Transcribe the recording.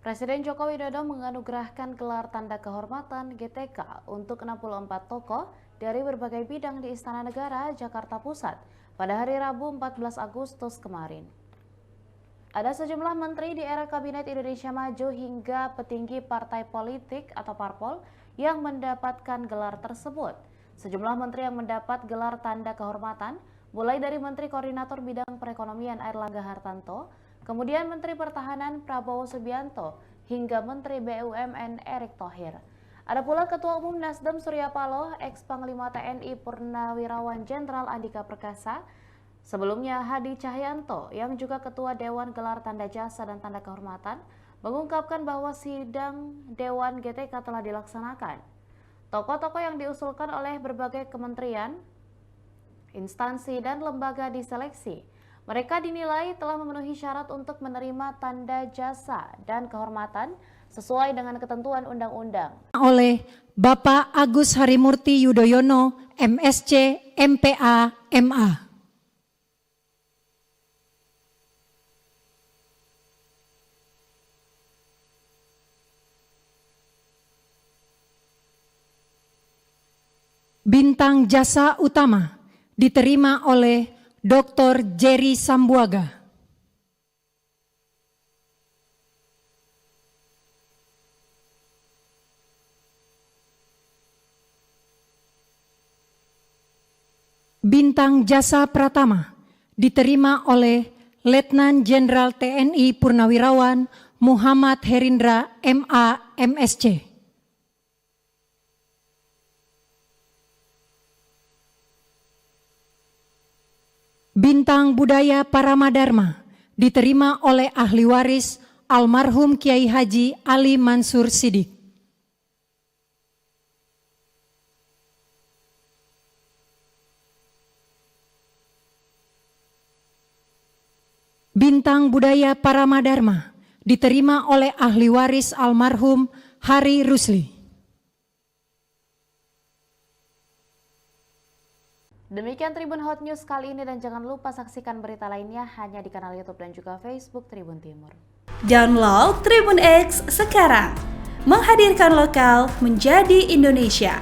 Presiden Joko Widodo menganugerahkan gelar tanda kehormatan GTK untuk 64 tokoh dari berbagai bidang di Istana Negara, Jakarta Pusat pada hari Rabu 14 Agustus kemarin. Ada sejumlah menteri di era Kabinet Indonesia Maju hingga petinggi partai politik atau parpol yang mendapatkan gelar tersebut. Sejumlah menteri yang mendapat gelar tanda kehormatan mulai dari Menteri Koordinator Bidang Perekonomian Airlangga Hartarto, kemudian Menteri Pertahanan Prabowo Subianto, hingga Menteri BUMN Erick Thohir. Ada pula Ketua Umum Nasdem Surya Paloh, ex-Panglima TNI Purnawirawan Jenderal Andika Perkasa, sebelumnya Hadi Cahyanto yang juga Ketua Dewan Gelar Tanda Jasa dan Tanda Kehormatan, mengungkapkan bahwa sidang Dewan GTK telah dilaksanakan. Tokoh-tokoh yang diusulkan oleh berbagai kementerian, instansi dan lembaga diseleksi. Mereka dinilai telah memenuhi syarat untuk menerima tanda jasa dan kehormatan sesuai dengan ketentuan undang-undang. Oleh Bapak Agus Harimurti Yudhoyono, MSc, MPA, MA. Bintang jasa utama diterima oleh Dr. Jerry Sambuaga. Bintang jasa pratama diterima oleh Letnan Jenderal TNI Purnawirawan Muhammad Herindra MA MSc. Bintang budaya Paramadharma diterima oleh ahli waris almarhum Kiai Haji Ali Mansur Sidik. Bintang budaya Paramadharma diterima oleh ahli waris almarhum Hari Rusli. Demikian Tribun Hot News kali ini dan jangan lupa saksikan berita lainnya hanya di kanal YouTube dan juga Facebook Tribun Timur. Download Tribun X sekarang, menghadirkan lokal menjadi Indonesia.